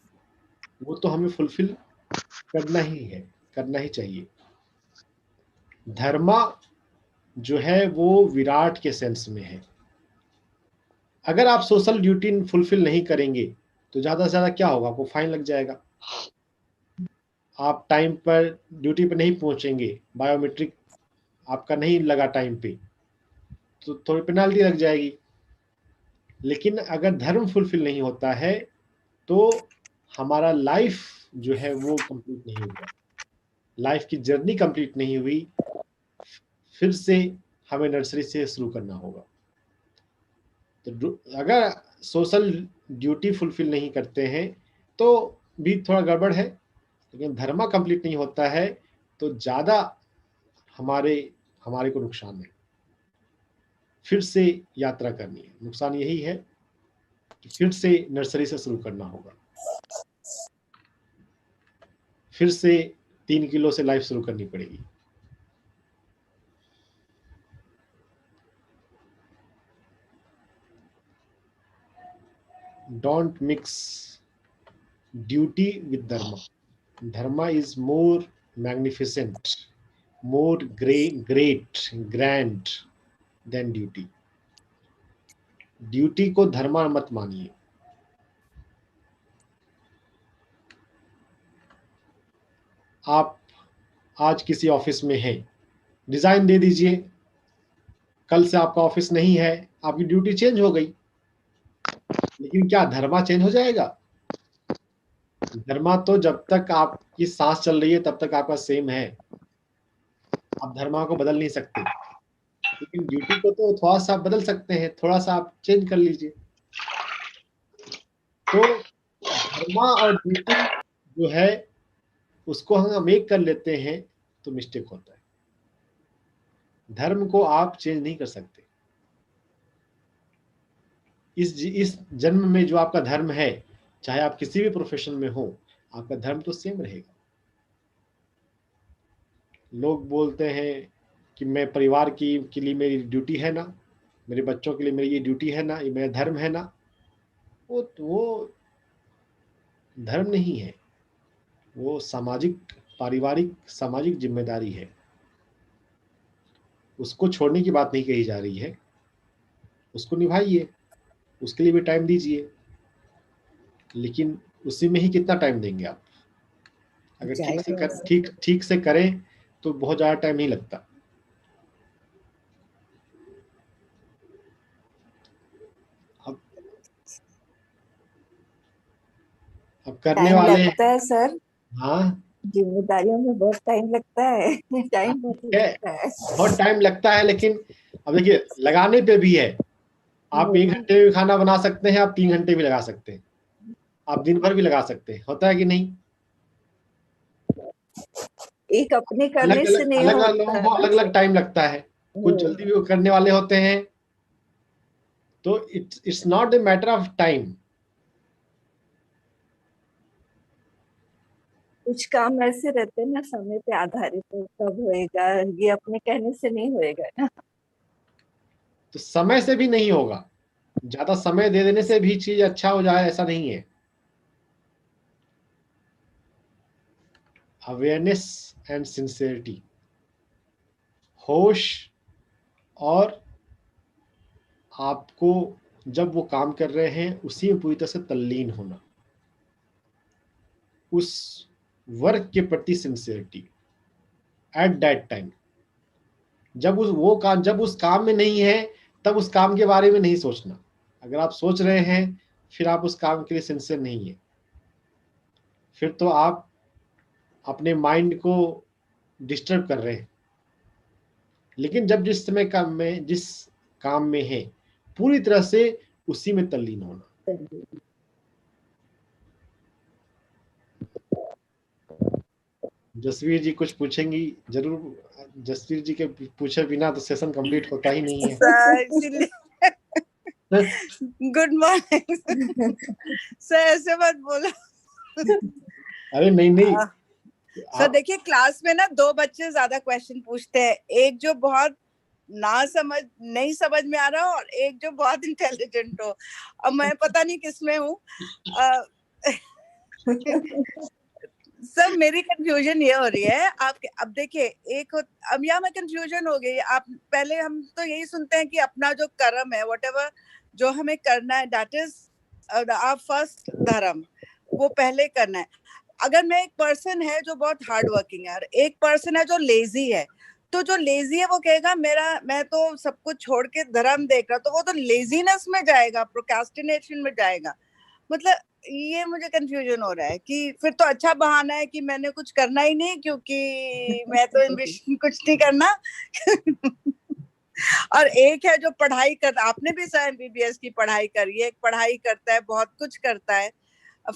वो तो हमें फुलफिल करना ही है, करना ही चाहिए। धर्मा जो है वो विराट के सेंस में है। अगर आप सोशल ड्यूटी फुलफिल नहीं करेंगे तो ज्यादा से ज्यादा क्या होगा, आपको फाइन लग जाएगा। आप टाइम पर ड्यूटी पर नहीं पहुंचेंगे, बायोमेट्रिक आपका नहीं लगा टाइम पे, तो थोड़ी पेनाल्टी लग जाएगी। लेकिन अगर धर्म फुलफिल नहीं होता है तो हमारा लाइफ जो है वो कंप्लीट नहीं हुआ, लाइफ की जर्नी कंप्लीट नहीं हुई। फिर से हमें नर्सरी से शुरू करना होगा। तो अगर सोशल ड्यूटी फुलफिल नहीं करते हैं तो भी थोड़ा गड़बड़ है, लेकिन धर्मा कंप्लीट नहीं होता है तो ज्यादा हमारे को नुकसान है। फिर से यात्रा करनी है, नुकसान यही है कि फिर से नर्सरी से शुरू करना होगा, फिर से 3 किलो से लाइफ शुरू करनी पड़ेगी। Don't mix duty with dharma. Dharma is more magnificent, more great, grand than duty. Duty को धर्मा मत मानिए। आप आज किसी ऑफिस में हैं, डिजाइन दे दीजिए, कल से आपका ऑफिस नहीं है, आपकी ड्यूटी चेंज हो गई, लेकिन क्या धर्मा चेंज हो जाएगा? धर्मा तो जब तक आपकी सांस चल रही है तब तक आपका सेम है, आप धर्मा को बदल नहीं सकते। लेकिन ड्यूटी को तो थोड़ा सा बदल सकते हैं, थोड़ा सा आप चेंज कर लीजिए। तो धर्मा और ड्यूटी जो है उसको हम एक कर लेते हैं तो मिस्टेक होता है। धर्म को आप चेंज नहीं कर सकते। इस जन्म में जो आपका धर्म है, चाहे आप किसी भी प्रोफेशन में हो, आपका धर्म तो सेम रहेगा। लोग बोलते हैं कि मैं परिवार के लिए मेरी ड्यूटी है ना, मेरे बच्चों के लिए मेरी ये ड्यूटी है ना, ये मेरा धर्म है ना। वो धर्म नहीं है, वो पारिवारिक सामाजिक जिम्मेदारी है। उसको छोड़ने की बात नहीं कही जा रही है, उसको निभाइए, उसके लिए भी टाइम दीजिए। लेकिन उसी में ही कितना टाइम देंगे आप? अगर ठीक से करें तो बहुत ज्यादा टाइम नहीं लगता। अब करने वाले लगता है सर, हाँ, जिम्मेदारियों में बहुत टाइम लगता है। टाइम बहुत लगता है, बहुत टाइम लगता है। लेकिन अब देखिए लगाने पे भी है। आप 1 घंटे में खाना बना सकते हैं, आप 3 घंटे भी लगा सकते हैं, आप दिन भर भी लगा सकते हैं, होता है कि नहीं? एक अपने करने अलग से अलग नहीं अलग अलग होता लोगों है को ना अलग अलग टाइम लगता है, कुछ हम्म, जल्दी भी करने वाले होते हैं, तो it's not a matter of time. कुछ काम ऐसे रहते हैं ना समय पे आधारित है, कब होएगा ये अपने कहने से नहीं होएगा ना। तो समय से भी नहीं होगा, ज्यादा समय दे देने से भी चीज अच्छा हो जाए ऐसा नहीं है। अवेयरनेस एंड सिंसियरिटी, होश, और आपको जब वो काम कर रहे हैं उसी में पूरी तरह से तल्लीन होना, उस वर्क के प्रति सिंसियरिटी एट दैट टाइम। जब उस काम में नहीं है तब उस काम के बारे में नहीं सोचना। अगर आप सोच रहे हैं फिर आप उस काम के लिए सिंसियर नहीं है, फिर तो आप अपने माइंड को डिस्टर्ब कर रहे हैं। लेकिन जब जिस काम में है पूरी तरह से उसी में तल्लीन होना। जसवीर जी कुछ पूछेंगी जरूर, जसवीर जी के पूछे बिना तो सेशन कंप्लीट होता ही नहीं है। सर इसीलिए गुड मॉर्निंग सर, ऐसे मत बोलो। अरे नहीं नहीं, सर आप देखिए, क्लास में ना दो बच्चे ज्यादा क्वेश्चन पूछते हैं, एक जो बहुत नहीं समझ में आ रहा हो और एक जो बहुत इंटेलिजेंट हो। अब मैं पता नहीं किसमें हूँ। सर मेरी कंफ्यूजन ये हो रही है आपके, अब देखिए अब यहाँ मैं कंफ्यूजन हो गई। आप पहले हम तो यही सुनते हैं कि अपना जो कर्म है, व्हाटएवर जो हमें करना है, दैट इज आवर फर्स्ट धर्म, वो पहले करना है। अगर मैं एक पर्सन है जो बहुत हार्ड वर्किंग है और एक पर्सन है जो लेजी है, तो जो लेजी है वो कहेगा मैं तो सब कुछ छोड़ के धर्म देख रहा, तो वो तो लेजीनेस में जाएगा, प्रोक्रास्टिनेशन में जाएगा। मतलब ये मुझे कंफ्यूजन हो रहा है कि फिर तो अच्छा बहाना है कि मैंने कुछ करना ही नहीं क्योंकि मैं तो एम्बिशन कुछ नहीं करना। और एक है जो पढ़ाई कर, आपने भी सर एमबीबीएस की पढ़ाई करी है, एक पढ़ाई करता है, बहुत कुछ करता है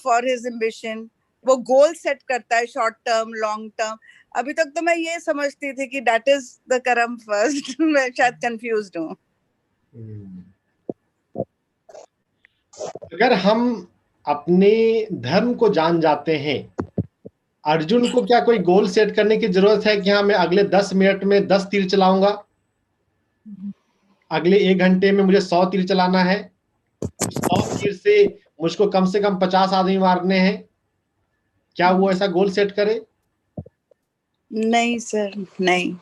फॉर हिज एम्बिशन, वो गोल सेट करता है, शॉर्ट टर्म लॉन्ग टर्म। अभी तक तो मैं ये समझती थी कि दैट इज द कर्म फर्स्ट। मैं शायद कंफ्यूज्ड हूँ। अगर हम अपने धर्म को जान जाते हैं, अर्जुन को क्या कोई गोल सेट करने की जरूरत है कि हाँ मैं अगले 10 मिनट में 10 तीर चलाऊंगा, अगले 1 घंटे में मुझे 100 तीर चलाना है, 100 तीर से मुझको कम से कम 50 आदमी मारने हैं? क्या वो ऐसा गोल सेट करे? नहीं सर, नहीं।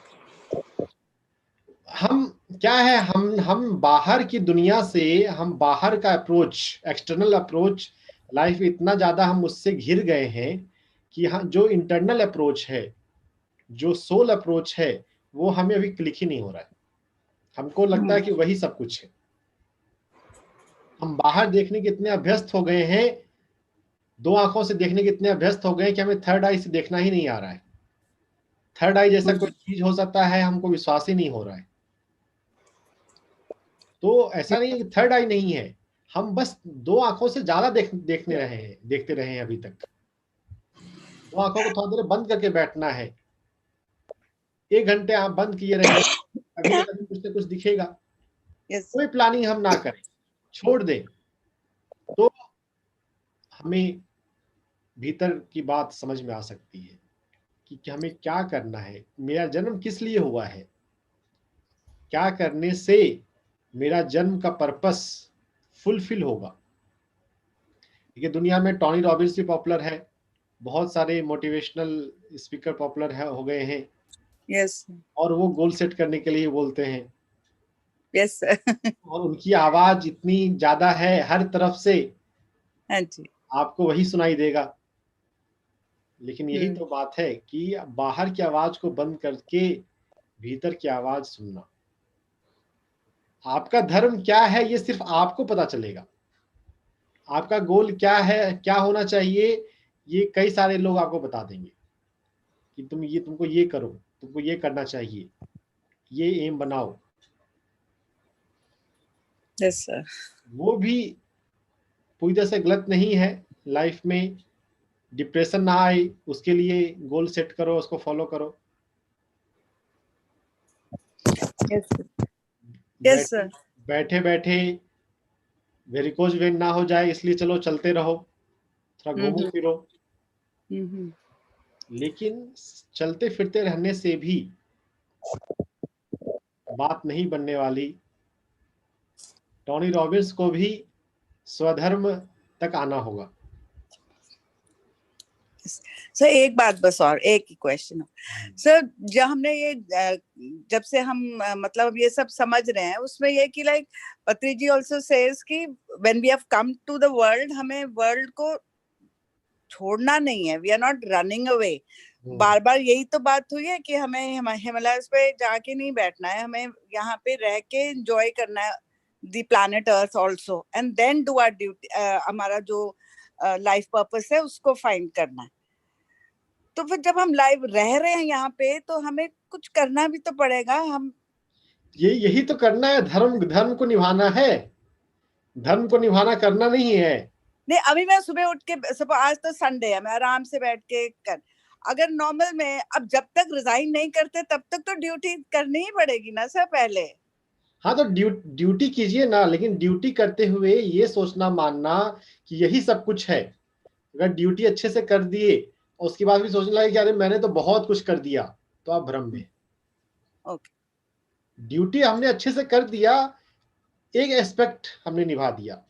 हम क्या है, हम बाहर की दुनिया से, हम बाहर का अप्रोच, एक्सटर्नल अप्रोच लाइफ में इतना ज्यादा हम उससे घिर गए हैं कि हाँ जो इंटरनल अप्रोच है, जो सोल अप्रोच है, वो हमें अभी क्लिक ही नहीं हो रहा है। हमको लगता है कि वही सब कुछ है। हम बाहर देखने के इतने अभ्यस्त हो गए हैं, 2 आंखों से देखने के इतने अभ्यस्त हो गए कि हमें थर्ड आई से देखना ही नहीं आ रहा है। थर्ड आई जैसा कोई चीज हो सकता है, हमको विश्वास ही नहीं हो रहा है। तो ऐसा नहीं है कि थर्ड आई नहीं है, हम बस 2 आंखों से ज्यादा देखते रहे हैं अभी तक। 2 आंखों को थोड़ा देर बंद करके बैठना है, 1 घंटे आप बंद किए रहिए, अभी ना कभी कुछ ना कुछ दिखेगा। यस। कोई प्लानिंग हम ना करें, छोड़ दें, तो हमें भीतर की बात समझ में आ सकती है कि हमें क्या करना है, मेरा जन्म किस लिए हुआ है, क्या करने से मेरा जन्म का पर्पस फुलफिल होगा। देखिए दुनिया में टॉनी रॉबिन्स भी पॉपुलर है, बहुत सारे मोटिवेशनल स्पीकर पॉपुलर हो गए हैं, यस। और वो गोल सेट करने के लिए बोलते हैं। Yes sir. और उनकी आवाज इतनी ज्यादा है हर तरफ से, हाँ जी। आपको वही सुनाई देगा। लेकिन यही तो बात है कि बाहर की आवाज को बंद करके भीतर की आवाज सुनना। आपका धर्म क्या है ये सिर्फ आपको पता चलेगा, आपका गोल क्या है, क्या होना चाहिए, ये कई सारे लोग आपको बता देंगे कि तुमको ये करो, तुमको ये करना चाहिए, ये एम बनाओ। Yes sir. वो भी पूरी तरह से गलत नहीं है। लाइफ में डिप्रेशन ना आए उसके लिए गोल सेट करो, उसको फॉलो करो। Yes yes sir. बैठे बैठे वेरिकोज वेन ना हो जाए इसलिए चलो चलते रहो, थोड़ा घूमो फिरो। लेकिन चलते फिरते रहने से भी बात नहीं बनने वाली। टोनी रॉबिन्स को भी स्वधर्म तक आना होगा। सर एक बात बस, और एक ही क्वेश्चन सर, जब हमने ये जब से हम मतलब ये सब समझ रहे हैं उसमें ये कि like Patri ji also says कि when we have come to the world, हमें वर्ल्ड को छोड़ना नहीं है, we are not running away. बार बार यही तो बात हुई है कि हमें हिमालयस पे जाके नहीं बैठना है, हमें यहाँ पे रह के एंजॉय करना है the planet earth also, and then do our duty, हमारा जो लाइफ पर्पस है उसको फाइंड करना है। तो फिर जब हम लाइव रह रहे हैं यहाँ पे तो हमें कुछ करना भी तो पड़ेगा। हम यही तो करना है, धर्म को निभाना है, धर्म को निभाना करना नहीं है। नहीं, अभी मैं सुबह उठ के, सब आज तो संडे है, मैं आराम से बैठ के कर, अगर नॉर्मल में अब जब तक रिजाइन नहीं करते तब तक तो ड्यूटी करनी ही पड़ेगी ना सर पहले। हाँ तो ड्यूटी कीजिए ना, लेकिन ड्यूटी करते हुए ये सोचना मानना कि यही सब कुछ है। अगर ड्यूटी अच्छे से कर दिए और उसके बाद भी सोचने लगे कि अरे मैंने तो बहुत कुछ कर दिया, तो आप भ्रम में। ओके, ड्यूटी हमने अच्छे से कर दिया, एक एस्पेक्ट हमने निभा दिया। हाँ,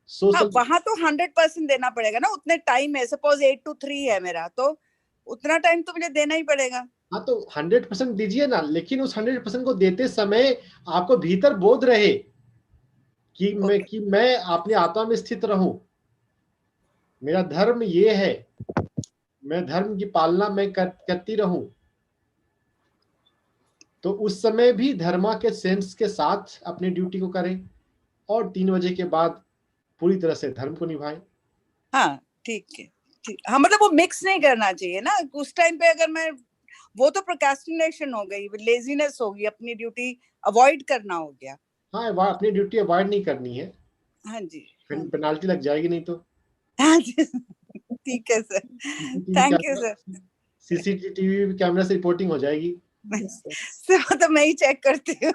सोशल वहां तो 100% देना पड़ेगा ना। उतने टाइम है, सपोज 8 to 3 है मेरा, तो उतना टाइम तो मुझे देना ही पड़ेगा। हाँ तो 100% दीजिए ना, लेकिन उस 100% को देते समय आपको भीतर बोध रहे कि मैं अपनी आत्मा में स्थित रहूं, मेरा धर्म ये है, मैं धर्म की पालना मैं करती रहूं। तो उस समय भी धर्मा के सेंस के साथ अपनी ड्यूटी को करें और 3 बजे के बाद पूरी तरह से धर्म को निभाएं। हाँ ठीक है, ठीक। हाँ मतलब वो मिक्स नहीं करना चाहिए ना उस टाइम पे। अगर मैं, वो तो प्रोक्रेस्टिनेशन हो गई, लेजीनेस होगी, अपनी ड्यूटी अवॉइड करना हो गया। हाँ, अपनी ड्यूटी अवॉइड नहीं करनी है, हाँ जी, फिर पेनाल्टी लग जाएगी नहीं तो। हाँ जी, ठीक है sir, thank you sir. CCTV camera से रिपोर्टिंग हो जाएगी। सर वो तो मैं ही चेक करती हूँ।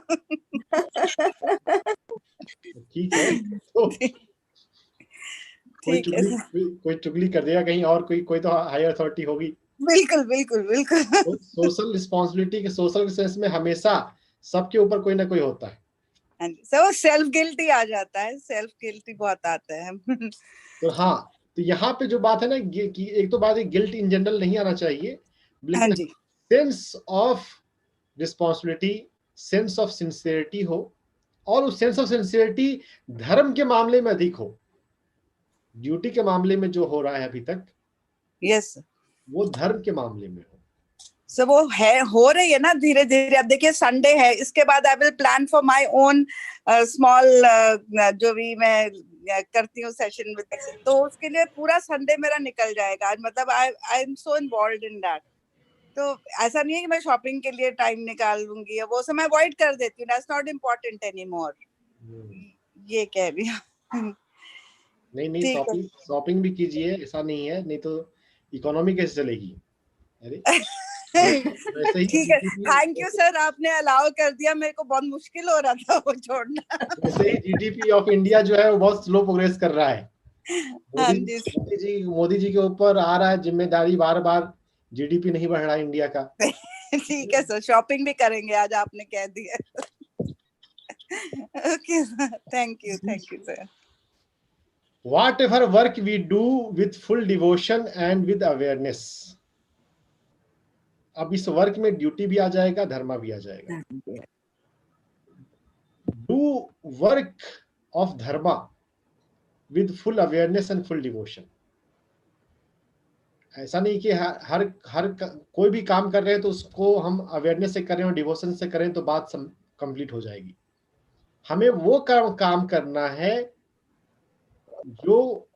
ठीक है, तो ठीक है सर, कोई चुगली कर देगा कहीं और, कोई तो हायर अथॉरिटी होगी। बिल्कुल बिल्कुल बिल्कुल। तो सोशल रिस्पॉन्सिबिलिटी के सोशल सेंस में हमेशा सबके ऊपर कोई ना कोई होता है। हाँ जी सर, वो सेल्फ गिल्ट ही आ जाता है, सेल्फ गिल्ट ही बहुत आता है। तो हाँ, तो यहाँ पे जो बात है ना कि एक तो बात है गिल्ट इन जनरल नहीं आना चाहिए, हाँ लेकिन जी, sense of responsibility, sense of sincerity हो, और उस सेंस ऑफ सिंसियरिटी धर्म के मामले में अधिक हो। ड्यूटी के मामले में जो हो रहा है अभी तक, यस वो धर्म के मामले में हो। सर, वो है, हो रही है ना धीरे धीरे। अब देखिए संडे है, इसके बाद I will plan for my own small, जो भी मैं करती हूँ सेशन विद, तो उसके लिए पूरा संडे मेरा निकल जाएगा। मतलब I am so involved in that. तो ऐसा नहीं है कि मैं शॉपिंग के लिए टाइम निकाल लूंगी, वो समय अवॉइड कर देती हूँ, that's not important any more, ये कह रही हूँ। नहीं, ठीक है। शॉपिंग भी कीजिए, ऐसा नहीं है, नहीं तो इकोनॉमी कैसे चलेगी। अरे वैसे ही ठीक है, थैंक यू सर, आपने अलाउ कर दिया, मेरे को बहुत मुश्किल हो रहा था वो छोड़ना। वैसे ही जीडीपी ऑफ इंडिया जो है वो बहुत स्लो प्रोग्रेस कर रहा है। हाँ जी, मोदी जी के ऊपर आ रहा है जिम्मेदारी बार बार, जीडीपी नहीं बढ़ रहा है इंडिया का। ठीक है सर, शॉपिंग भी करेंगे आज, आपने कह दिया। Okay sir, thank you sir. Whatever work we do with full devotion and with awareness, अब इस वर्क में ड्यूटी भी आ जाएगा, धर्मा भी आ जाएगा। Do work of dharma with full awareness and full devotion। ऐसा नहीं कि हर कोई भी काम कर रहे हैं तो उसको हम अवेयरनेस से करें और डिवोशन से करें तो बात कंप्लीट हो जाएगी। हमें वो काम करना है जो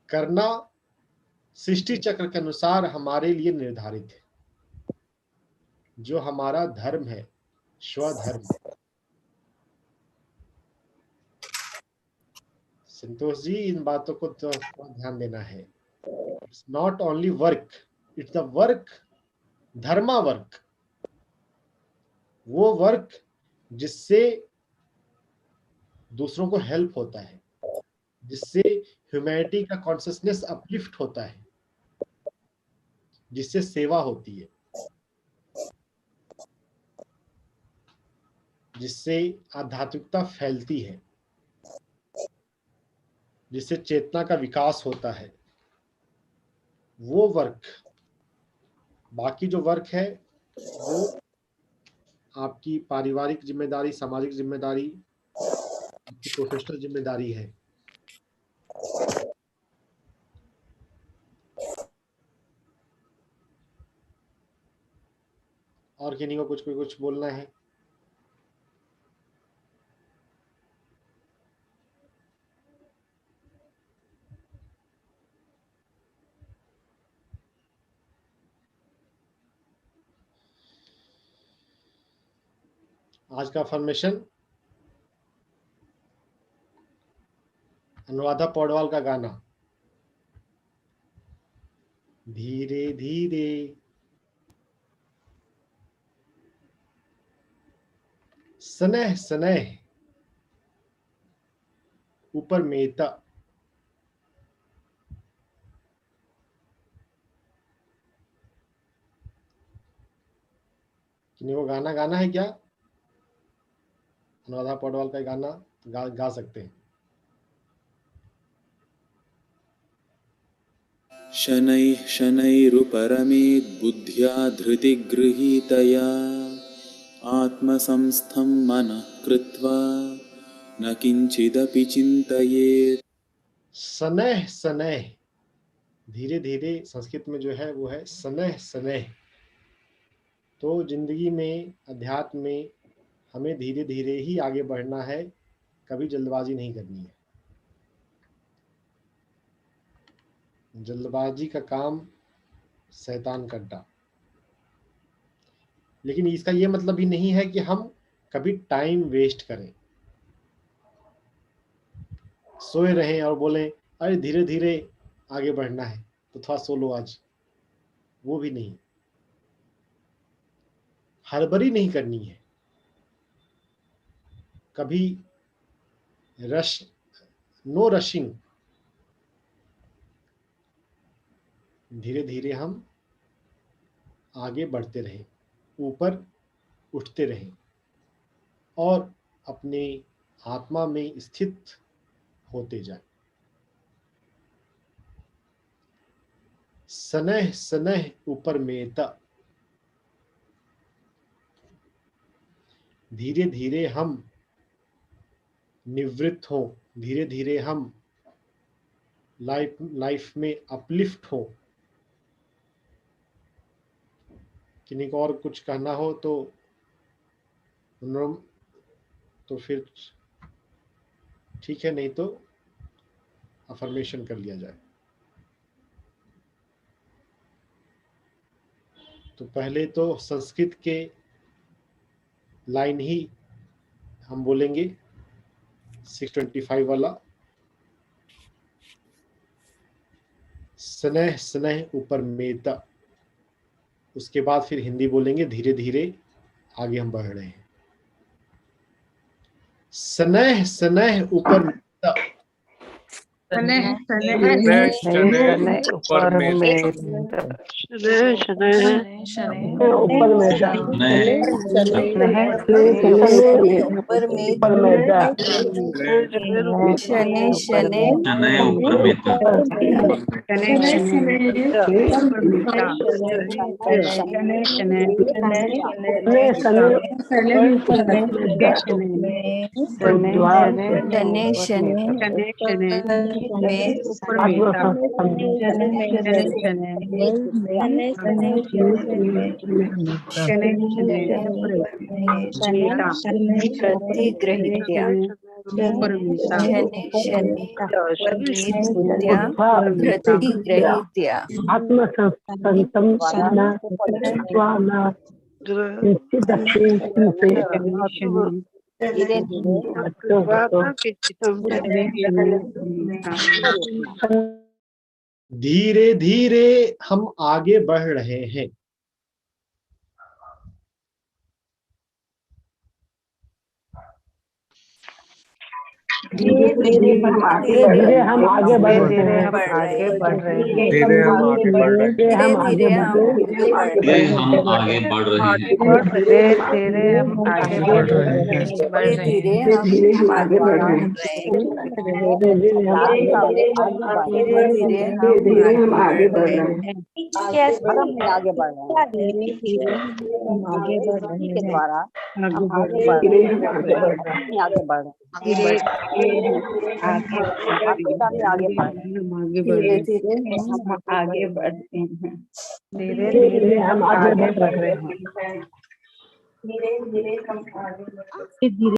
करना सृष्टि चक्र के अनुसार हमारे लिए निर्धारित है, जो हमारा धर्म है, स्वधर्म। संतोष जी, इन बातों को तो ध्यान देना है। It's not only work, it's the work, Dharma work, वो वर्क जिससे दूसरों को हेल्प होता है, जिससे ह्यूमैनिटी का कॉन्शियसनेस अपलिफ्ट होता है, जिससे सेवा होती है, जिससे आध्यात्मिकता फैलती है, जिससे चेतना का विकास होता है, वो वर्क। बाकी जो वर्क है वो आपकी पारिवारिक जिम्मेदारी, सामाजिक जिम्मेदारी, आपकी प्रोफेशनल जिम्मेदारी है। और किन्हीं को कुछ बोलना है? आज का फॉर्मेशन अनुराधा पौडवाल का गाना, धीरे धीरे स्नेह स्नेह ऊपर मेता, किन्हीं को गाना गाना है क्या? अनुराधा पौडवाल का गाना गा सकते हैं। शनैः शनैरुपरमेद् बुद्ध्या धृतिगृहीतया आत्मसंस्थं मनः कृत्वा न किंचिदपि चिन्तयेत्। स्नेह स्नेह, धीरे धीरे संस्कृत में जो है वो है स्नेह स्नेह। तो जिंदगी में, अध्यात्म में हमें धीरे धीरे ही आगे बढ़ना है, कभी जल्दबाजी नहीं करनी है। जल्दबाजी का काम शैतान का अड्डा। लेकिन इसका ये मतलब भी नहीं है कि हम कभी टाइम वेस्ट करें, सोए रहें और बोलें अरे धीरे धीरे आगे बढ़ना है तो थोड़ा सो लो आज, वो भी नहीं। हड़बड़ी नहीं करनी है, कभी रश, नो रशिंग। धीरे धीरे हम आगे बढ़ते रहें, ऊपर उठते रहें और अपने आत्मा में स्थित होते जाएं। स्नेह स्नेह ऊपर मेता, धीरे धीरे हम निवृत्त हों, धीरे धीरे हम लाइफ में अपलिफ्ट हों। किन्हीं को और कुछ कहना हो तो फिर ठीक है, नहीं तो अफर्मेशन कर लिया जाए। तो पहले तो संस्कृत के लाइन ही हम बोलेंगे, 625 वाला, स्नेह स्नेह ऊपर मेता। उसके बाद फिर हिंदी बोलेंगे, धीरे धीरे आगे हम बढ़ रहे हैं। स्नेह स्नेह ऊपर मेता, स्नेह स्नेह ऊपर धीरे धीरे हम आगे बढ़ रहे हैं। धीरे धीरे हम आगे बढ़ रहे हैं। हम आगे बढ़ रहे धीरे हैं। हम आगे बढ़ रहे हैं। धीरे हम आगे बढ़ रहे हैं। हम आगे बढ़ रहे हैं। धीरे हम आगे बढ़ रहे हैं। धीरे धीरे हम आगे बढ़ रहे हैं। धीरे धीरे हम आगे बढ़ रहे हैं। धीरे धीरे हम आगे बढ़ रहे हैं। हम आगे बढ़ रहे हैं धीरे धीरे हम आगे बढ़ रहे के हैं। द्वारा आगे हम बढ़ आगे रहे बढ़ रहे हैं। हम आगे बढ़ रहे हैं। हैं आगे बढ़ रहे हैं धीरे आगे आत्मिकता में आगे बढ़ रहे हैं धीरे धीरे हम आगे बढ़ते हैं। धीरे धीरे हम आगे बढ़ रहे हैं। धीरे धीरे हम आगे बढ़ रहे हैं।